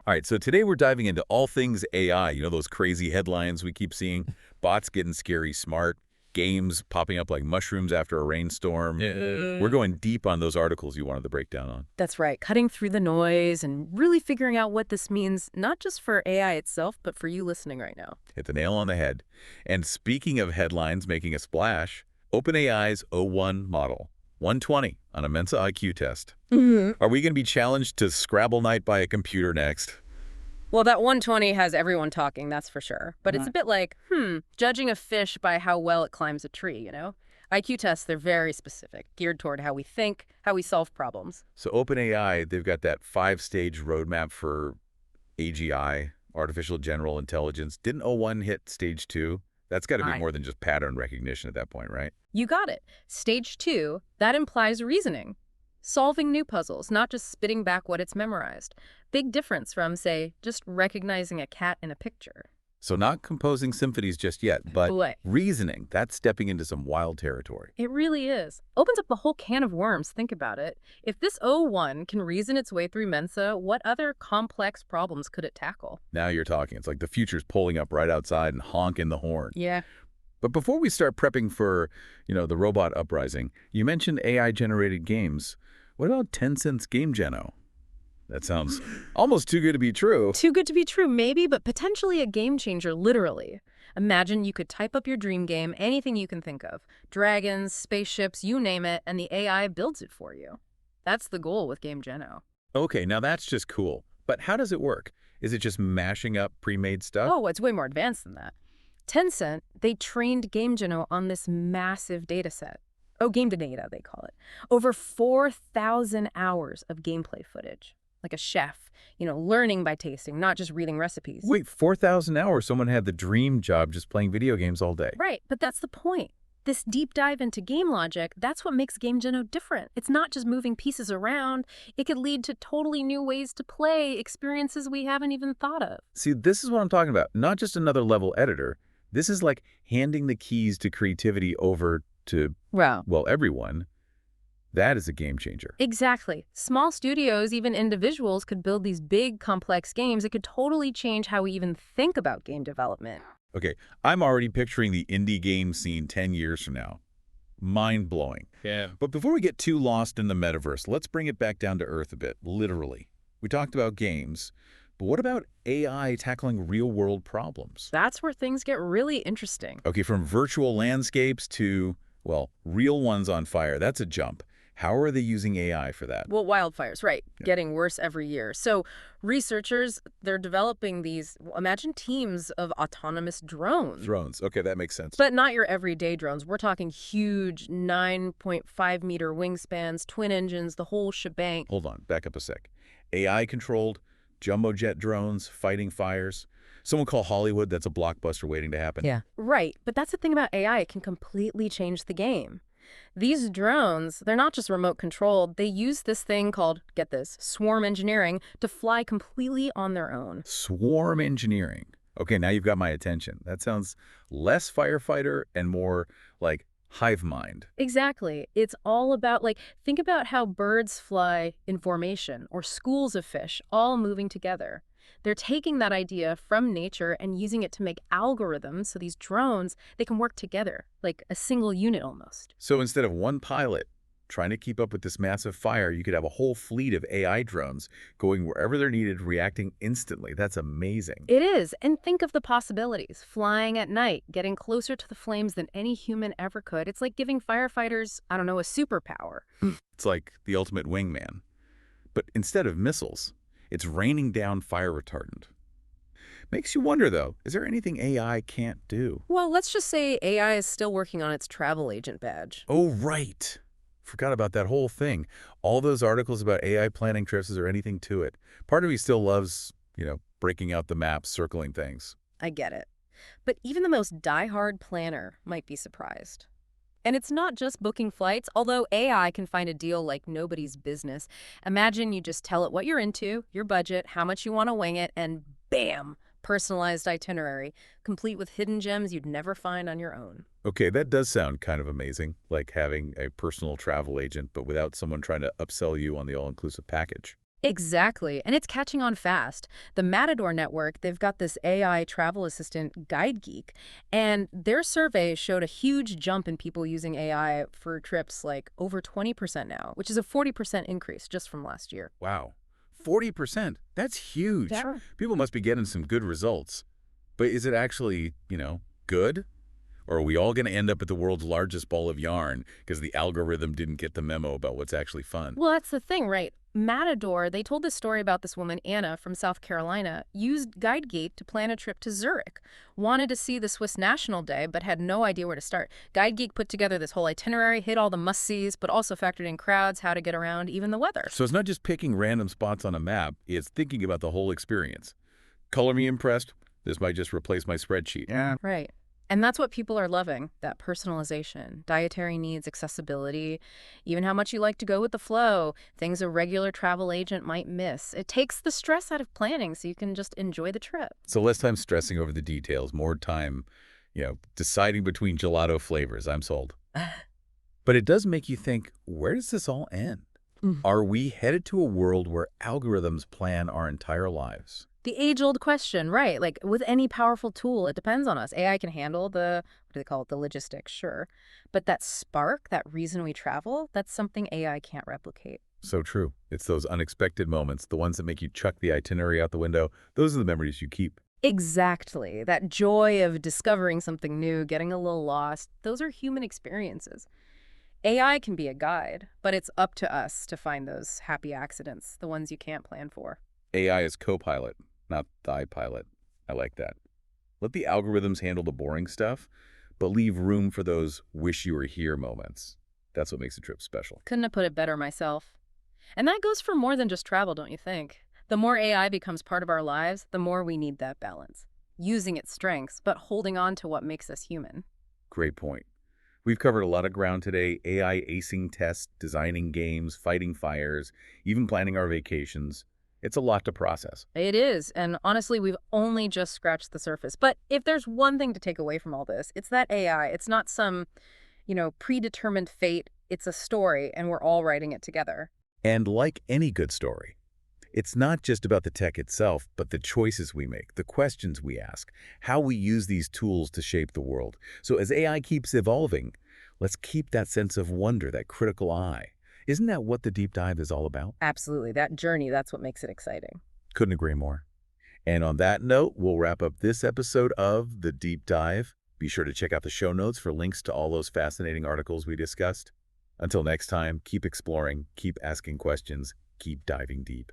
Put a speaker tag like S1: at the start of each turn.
S1: All right, so today we're diving into all things AI. You know those crazy headlines we keep seeing? Bots getting scary smart, games popping up like mushrooms after a rainstorm. We're going deep on those articles you wanted to break down on.
S2: That's right, cutting through the noise and really figuring out what this means, not just for AI itself, but for you listening right now.
S1: Hit the nail on the head. And speaking of headlines making a splash, OpenAI's O1 model, 120 on a Mensa IQ test. Are we going to be challenged to Scrabble night by a computer next?
S2: Well, that 120 has everyone talking, that's for sure. But it's a bit like, judging a fish by how well it climbs a tree, you know? IQ tests, they're very specific, geared toward how we think, how we solve problems.
S1: So OpenAI, they've got that 5-stage roadmap for AGI, artificial general intelligence. Didn't O1 hit stage 2? That's got to be more than just pattern recognition at that point, right?
S2: You got it. Stage 2, that implies reasoning. Solving new puzzles, not just spitting back what it's memorized. Big difference from, say, just recognizing a cat in a picture.
S1: So not composing symphonies just yet, but
S2: Boy.
S1: reasoning, that's stepping into some wild territory.
S2: It really is. Opens up the whole can of worms, think about it. If this O1 can reason its way through Mensa, what other complex problems could it tackle?
S1: Now you're talking. It's like the future's pulling up right outside and honking the horn.
S2: Yeah.
S1: But before we start prepping for, the robot uprising, you mentioned AI-generated games. What about Tencent's GameGen-O? That sounds almost too good to be true.
S2: Too good to be true, maybe, but potentially a game changer, literally. Imagine you could type up your dream game, anything you can think of. Dragons, spaceships, you name it, and the AI builds it for you. That's the goal with GameGen-O.
S1: Okay, now that's just cool. But how does it work? Is it just mashing up pre-made stuff?
S2: Oh, it's way more advanced than that. Tencent, they trained GameGen-O on this massive data set. Oh, game data, they call it. Over 4,000 hours of gameplay footage. Like a chef, learning by tasting, not just reading recipes.
S1: Wait, 4,000 hours? Someone had the dream job just playing video games all day.
S2: Right, but that's the point. This deep dive into game logic, that's what makes GameGen-O different. It's not just moving pieces around. It could lead to totally new ways to play, experiences we haven't even thought of.
S1: See, this is what I'm talking about. Not just another level editor. This is like handing the keys to creativity over to, everyone. That is a game changer.
S2: Exactly. Small studios, even individuals, could build these big, complex games. It could totally change how we even think about game development.
S1: Okay, I'm already picturing the indie game scene 10 years from now. Mind-blowing.
S3: Yeah.
S1: But before we get too lost in the metaverse, let's bring it back down to earth a bit, literally. We talked about games, but what about AI tackling real-world problems?
S2: That's where things get really interesting.
S1: Okay, from virtual landscapes to, real ones on fire. That's a jump. How are they using AI for that?
S2: Well, wildfires, right. Yeah. Getting worse every year. So researchers, they're developing these, imagine teams of autonomous drones.
S1: Drones. Okay, that makes sense.
S2: But not your everyday drones. We're talking huge 9.5-meter wingspans, twin engines, the whole shebang.
S1: Hold on, back up a sec. AI-controlled, jumbo jet drones, fighting fires. Someone call Hollywood, that's a blockbuster waiting to happen.
S2: Yeah. Right, but that's the thing about AI, it can completely change the game. These drones, they're not just remote controlled, they use this thing called, get this, swarm engineering to fly completely on their own.
S1: Swarm engineering. Okay, now you've got my attention. That sounds less firefighter and more like hive mind.
S2: Exactly. It's all about, think about how birds fly in formation or schools of fish all moving together. They're taking that idea from nature and using it to make algorithms so these drones, they can work together, like a single unit almost.
S1: So instead of one pilot trying to keep up with this massive fire, you could have a whole fleet of AI drones going wherever they're needed, reacting instantly. That's amazing.
S2: It is. And think of the possibilities. Flying at night, getting closer to the flames than any human ever could. It's like giving firefighters, a superpower.
S1: It's like the ultimate wingman. But instead of missiles, it's raining down fire retardant. Makes you wonder, though, is there anything AI can't do?
S2: Well, let's just say AI is still working on its travel agent badge.
S1: Oh, right. Forgot about that whole thing. All those articles about AI planning trips, is there anything to it? Part of me still loves, breaking out the maps, circling things.
S2: I get it. But even the most diehard planner might be surprised. And it's not just booking flights, although AI can find a deal like nobody's business. Imagine you just tell it what you're into, your budget, how much you want to wing it, and bam, personalized itinerary, complete with hidden gems you'd never find on your own.
S1: Okay, that does sound kind of amazing, like having a personal travel agent, but without someone trying to upsell you on the all-inclusive package.
S2: Exactly, and it's catching on fast. The Matador Network, they've got this AI travel assistant Guide Geek, and their survey showed a huge jump in people using AI for trips, like over 20% now, which is a 40% increase just from last year.
S1: Wow. 40%. That's huge.
S2: Yeah.
S1: People must be getting some good results. But is it actually, good? Or are we all going to end up at the world's largest ball of yarn because the algorithm didn't get the memo about what's actually fun?
S2: Well, that's the thing, right? Matador, they told this story about this woman, Anna, from South Carolina, used GuideGate to plan a trip to Zurich. Wanted to see the Swiss National Day, but had no idea where to start. GuideGeek put together this whole itinerary, hit all the must-sees, but also factored in crowds, how to get around, even the weather.
S1: So it's not just picking random spots on a map, it's thinking about the whole experience. Color me impressed. This might just replace my spreadsheet. Yeah.
S2: Right. And that's what people are loving, that personalization, dietary needs, accessibility, even how much you like to go with the flow, things a regular travel agent might miss. It takes the stress out of planning so you can just enjoy the trip.
S1: So less time stressing over the details, more time, deciding between gelato flavors. I'm sold. But it does make you think, where does this all end? Are we headed to a world where algorithms plan our entire lives?
S2: The age-old question, right? Like with any powerful tool, it depends on us. AI can handle what do they call it, the logistics, sure. But that spark, that reason we travel, that's something AI can't replicate.
S1: So true. It's those unexpected moments, the ones that make you chuck the itinerary out the window. Those are the memories you keep.
S2: Exactly. That joy of discovering something new, getting a little lost, those are human experiences. AI can be a guide, but it's up to us to find those happy accidents, the ones you can't plan for.
S1: AI is co-pilot, not thy pilot. I like that. Let the algorithms handle the boring stuff, but leave room for those wish-you-were-here moments. That's what makes a trip special.
S2: Couldn't have put it better myself. And that goes for more than just travel, don't you think? The more AI becomes part of our lives, the more we need that balance. Using its strengths, but holding on to what makes us human.
S1: Great point. We've covered a lot of ground today: AI acing tests, designing games, fighting fires, even planning our vacations. It's a lot to process.
S2: It is, and honestly, we've only just scratched the surface. But if there's one thing to take away from all this, it's that AI. It's not some, predetermined fate. It's a story, and we're all writing it together.
S1: And like any good story, it's not just about the tech itself, but the choices we make, the questions we ask, how we use these tools to shape the world. So as AI keeps evolving, let's keep that sense of wonder, that critical eye. Isn't that what the deep dive is all about?
S2: Absolutely. That journey, that's what makes it exciting.
S1: Couldn't agree more. And on that note, we'll wrap up this episode of The Deep Dive. Be sure to check out the show notes for links to all those fascinating articles we discussed. Until next time, keep exploring, keep asking questions, keep diving deep.